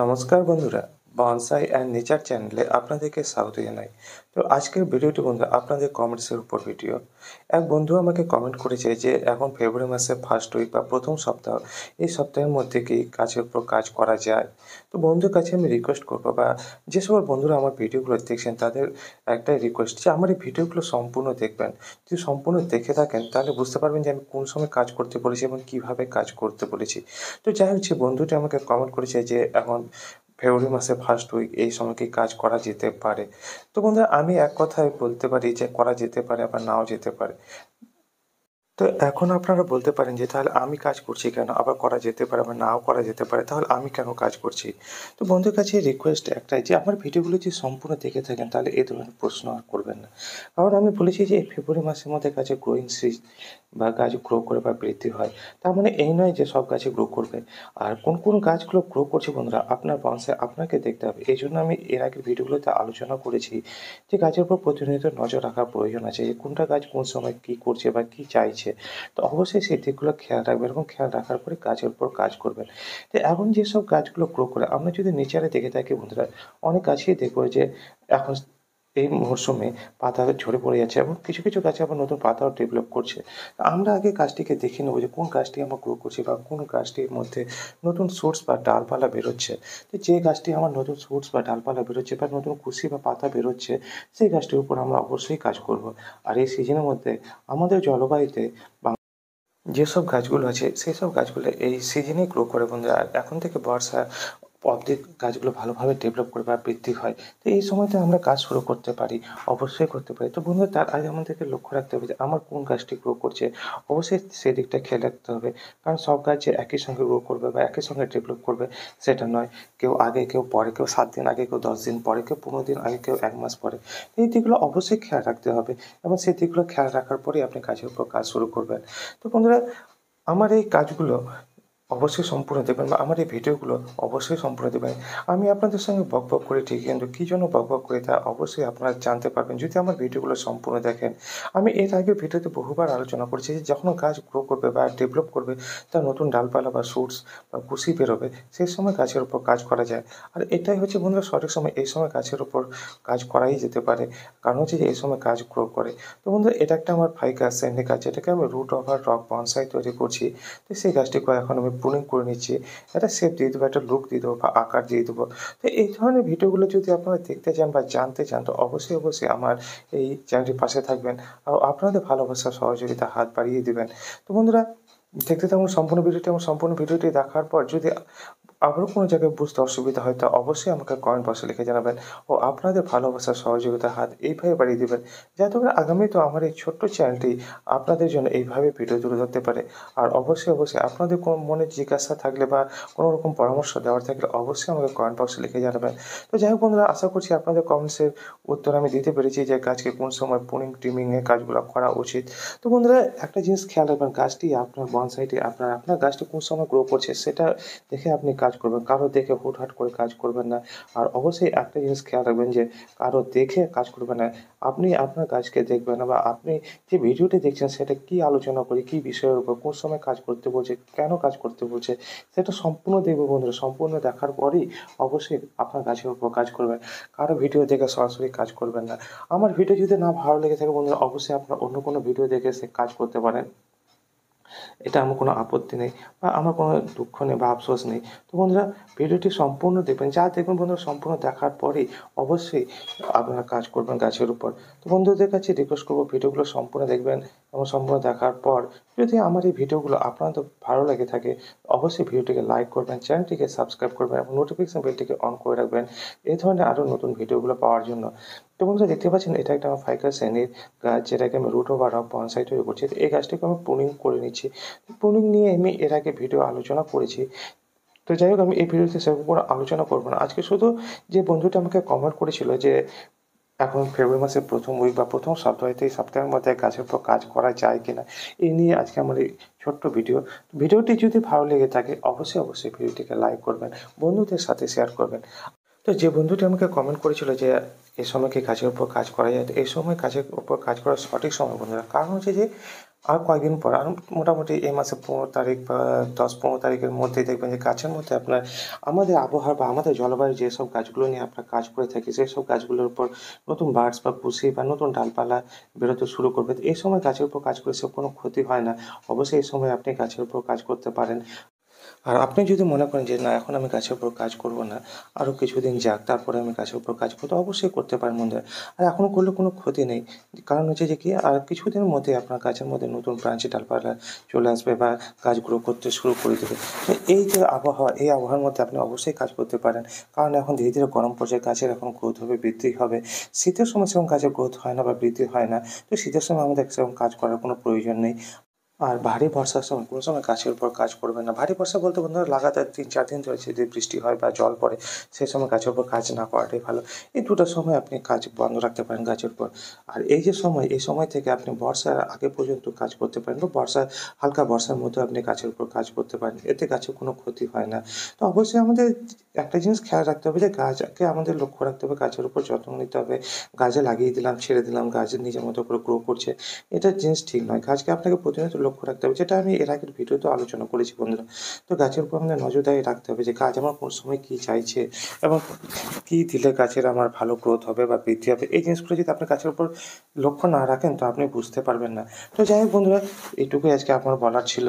নমস্কার বন্ধুরা, bonsai and nature চ্যানেলে আপনাদেরকে স্বাগত জানাই। তো আজকের ভিডিওটি বন্ধুরা আপনাদের কমেন্টসের উপর ভিডিও। এক বন্ধু আমাকে কমেন্ট করেছে যে এখন ফেব্রুয়ারি মাসের ফার্স্ট উইক বা প্রথম সপ্তাহ, এই সপ্তাহের মধ্যে কি কাজের উপর কাজ করা যায়? তো বন্ধুর কাছে আমি রিকোয়েস্ট করবো, বা যে সকল বন্ধুরা আমার ভিডিওগুলো দেখছেন তাদের একটাই রিকোয়েস্ট যে আমার এই ভিডিওগুলো সম্পূর্ণ দেখবেন। যদি সম্পূর্ণ দেখে থাকেন তাহলে বুঝতে পারবেন যে আমি কোন সময় কাজ করতে বলেছি এবং কীভাবে কাজ করতে বলেছি। তো যাই হোক, যে বন্ধুটি আমাকে কমেন্ট করেছে যে এখন ফেব্রুয়ারি মাসের ফার্স্ট উইক, এই সময় কি কাজ করা যেতে পারে? তো বন্ধুরা আমি এক কথায় বলতে পারি যে করা যেতে পারে, আবার নাও যেতে পারে। তো এখন আপনারা বলতে পারেন যে তাহলে আমি কাজ করছি কেন? আবার করা যেতে পারে, আবার নাও করা যেতে পারে। তাহলে আমি কেন কাজ করছি? তো বন্ধুর কাছে রিকোয়েস্ট একটাই যে আমার ভিডিওগুলো যদি সম্পূর্ণ দেখে থাকেন তাহলে এই ধরনের প্রশ্ন আর করবেন না। কারণ আমি বলেছি যে ফেব্রুয়ারি মাসের মধ্যে গাছে গ্রোয়িং সিজ বা গাছ গ্রো করে বা বৃদ্ধি হয়। তার মানে এই নয় যে সব গাছই গ্রো করবে। আর কোন, কোন গাছগুলো গ্রো করছে বন্ধুরা আপনার বনসাই আপনাকে দেখতে হবে। এজন্য আমি এর আগের ভিডিওগুলোতে আলোচনা করেছি যে গাছের উপর প্রতিনিয়ত নজর রাখার প্রয়োজন আছে। যে কোনটা গাছ কোন সময় কী করছে বা কী চাইছে। তো অবশ্যই সেই দিকগুলো খেয়াল রাখবেন এবং খেয়াল রাখার পরে গাছের উপর কাজ করবেন। তো এখন যেসব গাছগুলো গ্রো করে আমরা যদি নেচারে দেখে থাকি বন্ধুরা, অনেক গাছই দেখবো যে এখন এই মরশুমে পাতা ঝরে পড়ে যাচ্ছে এবং কিছু, কিছু গাছে আবার নতুন পাতাও ডেভেলপ করছে। আমরা আগে গাছটিকে দেখে নেবো যে কোন গাছটি আমরা গ্রো করছি বা কোন গাছটির মধ্যে নতুন শুটস বা ডালপালা বেরোচ্ছে। তো যে গাছটি আমার নতুন শুটস বা ডালপালা বেরোচ্ছে বা নতুন কুশি বা পাতা বেরোচ্ছে, সেই গাছটির উপর আমরা অবশ্যই কাজ করব। আর এই সিজনের মধ্যে আমাদের জলবায়ুতে যেসব গাছগুলো আছে সেসব গাছগুলো এই সিজনেই গ্রো করে বন্ধুরা। আর এখন থেকে বর্ষা অবধি গাছগুলো ভালোভাবে ডেভেলপ করে বা বৃদ্ধি হয়। তো এই সময়তে আমরা কাজ শুরু করতে পারি, অবশ্যই করতে পারি। তো বন্ধুরা তার আগে আমাদেরকে লক্ষ্য রাখতে হবে যে আমার কোন গাছটি গ্রো করছে, অবশ্যই সেদিকটা খেয়াল রাখতে হবে। কারণ সব গাছ যে একই সঙ্গে গ্রো করবে বা একই সঙ্গে ডেভেলপ করবে সেটা নয়। কেউ আগে, কেউ পরে, কেউ 7 দিন আগে, কেউ 10 দিন পরে, কেউ 15 দিন আগে, কেউ 1 মাস পরে। এই দিকগুলো অবশ্যই খেয়াল রাখতে হবে এবং সেই দিকগুলো খেয়াল রাখার পরেই আপনি কাজের উপর কাজ শুরু করবেন। তো বন্ধুরা আমার এই কাজগুলো অবশ্যই সম্পূর্ণ দেখবেন বা আমার এই ভিডিওগুলো অবশ্যই সম্পূর্ণ দেখবেন। আমি আপনাদের সঙ্গে বকবক করি ঠিকই, কিন্তু কী জন্য বকবক করি তা অবশ্যই আপনারা জানতে পারবেন যদি আমার ভিডিওগুলো সম্পূর্ণ দেখেন। আমি এর আগের ভিডিওতে বহুবার আলোচনা করেছি যে যখন গাছ গ্রো করবে বা ডেভেলপ করবে, তার নতুন ডালপালা বা শুটস বা কুশি বেরোবে, সেই সময় গাছের উপর কাজ করা যায়। আর এটাই হচ্ছে বন্ধুরা সঠিক সময়। এই সময় গাছের উপর কাজ করাই যেতে পারে। কারণ হচ্ছে যে এই সময় গাছ গ্রো করে। তো বন্ধুরা এটা একটা আমার ফাইকাস সেন্ডি গাছ, যেটাকে আমি রুট ওভার রক বনসাই তৈরি করছি। তো সেই গাছটিকে এখন আমি প্রুনিং করে নিচ্ছি। একটা শেপ দিয়ে দেবো, একটা লুক দিয়ে দেবো বা আকার দিয়ে দেবো। তো এই ধরনের ভিডিওগুলো যদি আপনারা দেখতে চান বা জানতে চান তো অবশ্যই, অবশ্যই আমার এই চ্যানেলটির পাশে থাকবেন। আর আপনাদের ভালোবাসা সহযোগিতা হাত বাড়িয়ে দিবেন। তো বন্ধুরা দেখতে থাকুন সম্পূর্ণ ভিডিওটি এবং সম্পূর্ণ ভিডিওটি দেখার পর যদি আবারও কোনো জায়গায় বুঝতে অসুবিধা হয় তা অবশ্যই আমাকে কমেন্ট বক্সে লিখে জানাবেন ও আপনাদের ভালোবাসার সহযোগিতার হাত এইভাবে বাড়িয়ে দিবেন, যাতে করে আগামীতেও আমার এই ছোট্ট চ্যানেলটি আপনাদের জন্য এইভাবে ভিডিও তুলে ধরতে পারে। আর অবশ্যই, অবশ্যই আপনাদের কোনো মনে জিজ্ঞাসা থাকলে বা কোনো রকম পরামর্শ দেওয়ার থাকলে অবশ্যই আমাকে কমেন্ট বক্সে লিখে জানাবেন। তো যাই হোক বন্ধুরা, আশা করছি আপনাদের কমেন্টসের উত্তর আমি দিতে পেরেছি যে গাছকে কোন সময় প্রুনিং, ট্রিমিংয়ের কাজগুলো করা উচিত। তো বন্ধুরা একটা জিনিস খেয়াল রাখবেন, গাছটি আপনার বনসাইটি আপনার গাছটি কোন সময় গ্রো করছে সেটা দেখে আপনি কাজ করবেন। কারো দেখে হুটহাট করে কাজ করবেন না। আর অবশ্যই একটা জিনিস খেয়াল রাখবেন যে কারো দেখে কাজ করবেন না। আপনি আপনার গাছকে দেখবেন বা আপনি যে ভিডিওটি দেখছেন সেটা কী আলোচনা করে, কী বিষয়ের উপর, কোন সময় কাজ করতে বলছে, কেন কাজ করতে বলছে, সেটা সম্পূর্ণ দেখবেন বন্ধুরা। সম্পূর্ণ দেখার পরেই অবশ্যই আপনার গাছের উপর কাজ করবেন। কারো ভিডিও দেখে সরাসরি কাজ করবেন না। আমার ভিডিও যদি না ভালো লেগে থাকে বন্ধুরা, অবশ্যই আপনারা অন্য কোনো ভিডিও দেখে সে কাজ করতে পারেন। এটা আমার কোনো আপত্তি নেই বা আমার কোনো দুঃখ নেই বা আফসোস নেই। তো বন্ধুরা ভিডিওটি সম্পূর্ণ দেখবেন। যা দেখবেন বন্ধুরা সম্পূর্ণ দেখার পরেই অবশ্যই আপনারা কাজ করবেন গাছের উপর। তো বন্ধুদের কাছে রিকোয়েস্ট করব ভিডিওগুলো সম্পূর্ণ দেখবেন এবং সম্পূর্ণ দেখার পর যদি আমার এই ভিডিওগুলো আপনাদের ভালো লেগে থাকে অবশ্যই ভিডিওটিকে লাইক করবেন, চ্যানেলটিকে সাবস্ক্রাইব করবেন এবং নোটিফিকেশন বেলটিকে অন করে রাখবেন এই ধরনের আরও নতুন ভিডিওগুলো পাওয়ার জন্য। তো বন্ধুরা দেখতে পাচ্ছেন এটা একটা আমার ফাইকাস শ্রেণীর গাছ, যেটাকে আমি রুট ওভার রক বনসাই তৈরি করছি। তো এই গাছটিকে আমি প্রুনিং করে নিচ্ছি। প্রুনিং নিয়ে আমি এর আগে ভিডিও আলোচনা করেছি। তো যাই হোক আমি এই ভিডিওতে সেরকম কোনো আলোচনা করব না। আজকে শুধু যে বন্ধুটা আমাকে কমেন্ট করেছিল যে এখন ফেব্রুয়ারি মাসের ১ম উইক বা ১ম সপ্তাহতে এই সপ্তাহের মধ্যে গাছের উপর কাজ করা যায় কিনা? এই নিয়ে আজকে আমার এই ছোট্ট ভিডিও। ভিডিওটি যদি ভালো লেগে থাকে অবশ্যই, অবশ্যই ভিডিওটিকে লাইক করবেন, বন্ধুদের সাথে শেয়ার করবেন। তো যে বন্ধুটি আমাকে কমেন্ট করেছিল যে এই সময় কি কাজের উপর কাজ করা যায়? তো এই সময় কাজের উপর কাজ করার সঠিক সময় বন্ধুরা। কারণ হচ্ছে যে আর কয়েকদিন পর আর মোটামুটি এই মাসের 15 তারিখ বা 10-15 তারিখের মধ্যেই দেখবেন যে গাছের মধ্যে আপনার আমাদের আবহাওয়া বা আমাদের জলবায়ুর যেসব গাছগুলো নিয়ে আমরা কাজ করে থাকি, সেসব গাছগুলোর উপর নতুন বার্ডস বা কুশি বা নতুন ডালপালা বেরোতে শুরু করবে। তো এই সময় গাছের উপর কাজ করে এসব কোনো ক্ষতি হয় না। অবশ্যই এই সময় আপনি গাছের উপর কাজ করতে পারেন। আর আপনি যদি মনে করেন যে না এখন আমি গাছের উপর কাজ করব না, আরও কিছুদিন যাক তারপরে আমি গাছের উপর কাজ করব, অবশ্যই করতে পারেন বন্ধুরা। আর এখন করলে কোনো ক্ষতি নেই। কারণ হচ্ছে যে কি আর কিছুদিনের মধ্যেই আপনার গাছের মধ্যে নতুন ব্রাঞ্চ ডালপালা চলে আসবে বা গাছ গ্রো করতে শুরু করে দেবে। তো এই যে আবহাওয়া, এই আবহাওয়ার মধ্যে আপনি অবশ্যই কাজ করতে পারেন। কারণ এখন ধীরে ধীরে গরম পড়ছে, গাছের এখন গ্রোথ হবে, বৃদ্ধি হবে। শীতের সময় সেরকম গাছের গ্রোথ হয় না বা বৃদ্ধি হয় না। তো শীতের সময় আমাদের সেরকম কাজ করার কোনো প্রয়োজন নেই। আর ভারী বর্ষার সময় কোনো সময় গাছের উপর কাজ করবেন না। ভারী বর্ষা বলতে বন্ধুরা লাগাতার ৩-৪ দিন ধরে যদি বৃষ্টি হয় বা জল পড়ে, সেই সময় গাছের উপর কাজ না করাটাই ভালো। এই ২ টা সময় আপনি কাজ বন্ধ রাখতে পারেন গাছের উপর। আর এই যে সময়, এই সময় থেকে আপনি বর্ষার আগে পর্যন্ত কাজ করতে পারেন বা হালকা বর্ষার মধ্যেও আপনি গাছের উপর কাজ করতে পারেন। এতে গাছের কোনো ক্ষতি হয় না। তো অবশ্যই আমাদের একটা জিনিস খেয়াল রাখতে হবে যে গাছকে আমাদের লক্ষ্য রাখতে হবে, গাছের উপর যত্ন নিতে হবে। গাছে লাগিয়ে দিলাম, ছেড়ে দিলাম, গাছ নিজের মতো করে গ্রো করছে। এটা জিনিস ঠিক নয়। গাছকে আপনাকে প্রতিনিয়ত লক্ষ্য রাখতে হবে, যেটা আমি এর আগের ভিডিওতেও আলোচনা করেছি বন্ধুরা। তো গাছের উপর আমাদের নজরদারি রাখতে হবে যে গাছ আমার কোন সময় কী চাইছে এবং কী দিলে গাছের আমার ভালো গ্রোথ হবে বা বৃদ্ধি হবে। এই জিনিসগুলো যদি আপনি গাছের উপর লক্ষ্য না রাখেন তো আপনি বুঝতে পারবেন না। তো যাই হোক বন্ধুরা, এইটুকুই আজকে আমার বলার ছিল।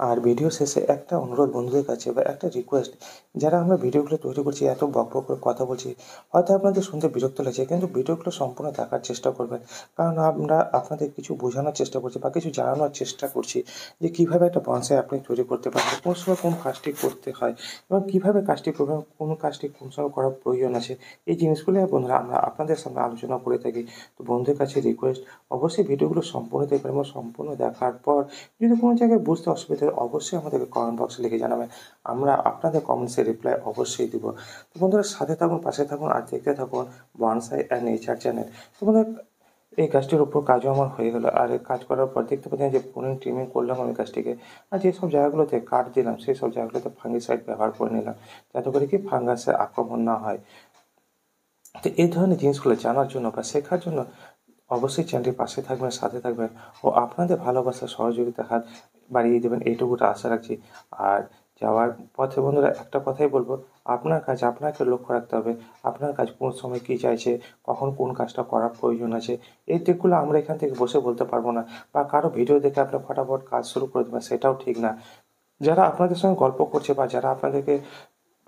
আর ভিডিও শেষে একটা অনুরোধ বন্ধুদের কাছে বা একটা রিকোয়েস্ট, যারা আমরা ভিডিওগুলো তৈরি করছি, এত বকবক করে কথা বলছি, হয়তো আপনাদের শুনতে বিরক্ত লাগছে, কিন্তু ভিডিওগুলো সম্পূর্ণ দেখার চেষ্টা করবেন। কারণ আমরা আপনাদের কিছু বোঝানোর চেষ্টা করছি বা কিছু জানানোর চেষ্টা করছি যে কীভাবে একটা বনসাই আপনি তৈরি করতে পারবেন, কোন সময় কোন কাজটি করতে হয় এবং কীভাবে কাজটি করবেন, কোন কাজটি কোন সময় করার প্রয়োজন আছে। এই জিনিসগুলো বন্ধুরা আমরা আপনাদের সামনে আলোচনা করে থাকি। তো বন্ধুদের কাছে রিকোয়েস্ট, অবশ্যই ভিডিওগুলো সম্পূর্ণ দেখবেন এবং সম্পূর্ণ দেখার পর যদি কোনো জায়গায় বুঝতে অসুবিধা হয় অবশ্যই আমাদেরকে কমেন্ট বক্সে লিখে জানাবেন। আমরা আপনাদের কমেন্টসের রিপ্লাই অবশ্যই দিব। তো বন্ধুরা সাথে থাকুন, পাশে থাকুন আর দেখতে থাকুন বনসাই অ্যান্ড নেচার চ্যানেল। তো বন্ধুরা এই গাছটির উপর কাজও আমার হয়ে গেল। আর এই কাজ করার পর দেখতে পাচ্ছেন যে প্রুনিং ট্রিমিং করলাম আমি গাছটিকে। আর যেসব জায়গাগুলোতে কাট দিলাম সেই সব জায়গাগুলোতে ফাঙ্গিসাইড ব্যবহার করে নিলাম, যাতে করে কি ফাঙ্গাসের আক্রমণ না হয়। তো এই ধরনের জিনিসগুলো জানার জন্য বা শেখার জন্য অবশ্যই চ্যানেলটির পাশে থাকবেন, সাথে থাকবেন ও আপনাদের ভালোবাসা সহযোগিতার হাত বাড়িয়ে দেবেন, এইটুকুটা আশা রাখছি। আর যাওয়ার পথে বন্ধুরা একটা কথাই বলবো, আপনার কাজ আপনাকে লক্ষ্য রাখতে হবে। আপনার কাজ কোন সময় কী চাইছে, কখন কোন কাজটা করার প্রয়োজন আছে, এই দিকগুলো আমরা এখান থেকে বসে বলতে পারবো না। বা কারো ভিডিও দেখে আপনি ফটাফট কাজ শুরু করে দেবেন, সেটাও ঠিক না। যারা আপনাদের সঙ্গে গল্প করছে বা যারা আপনাদেরকে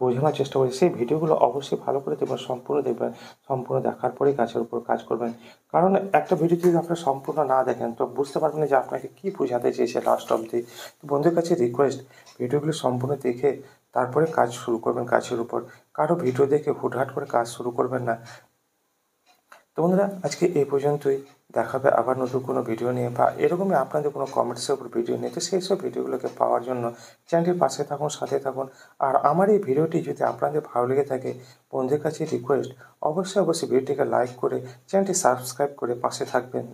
বোঝানোর চেষ্টা করছি, সেই ভিডিওগুলো অবশ্যই ভালো করে দেখবেন, সম্পূর্ণ দেখবেন। সম্পূর্ণ দেখার পরেই গাছের উপর কাজ করবেন। কারণ একটা ভিডিও যদি আপনারা সম্পূর্ণ না দেখেন তো বুঝতে পারবেন না যে আপনাকে কী বোঝাতে চেয়েছে লাস্ট অবধি। তো বন্ধুদের কাছে রিকোয়েস্ট, ভিডিওগুলো সম্পূর্ণ দেখে তারপরে কাজ শুরু করবেন গাছের উপর। কারো ভিডিও দেখে হুটহাট করে কাজ শুরু করবেন না। তো বন্ধুরা আজকে এই পর্যন্তই। দেখা হবে আবার নতুন কোনো ভিডিও নিয়ে বা এরকমই আপনাদের কোনো কমেন্টসের উপর ভিডিও নিয়ে। তো সেই সব ভিডিওগুলোকে পাওয়ার জন্য চ্যানেলটির পাশে থাকুন, সাথে থাকুন। আর আমার এই ভিডিওটি যদি আপনাদের ভালো লেগে থাকে, বন্ধুদের কাছে রিকোয়েস্ট, অবশ্যই ভিডিওটিকে লাইক করে চ্যানেলটি সাবস্ক্রাইব করে পাশে থাকবেন।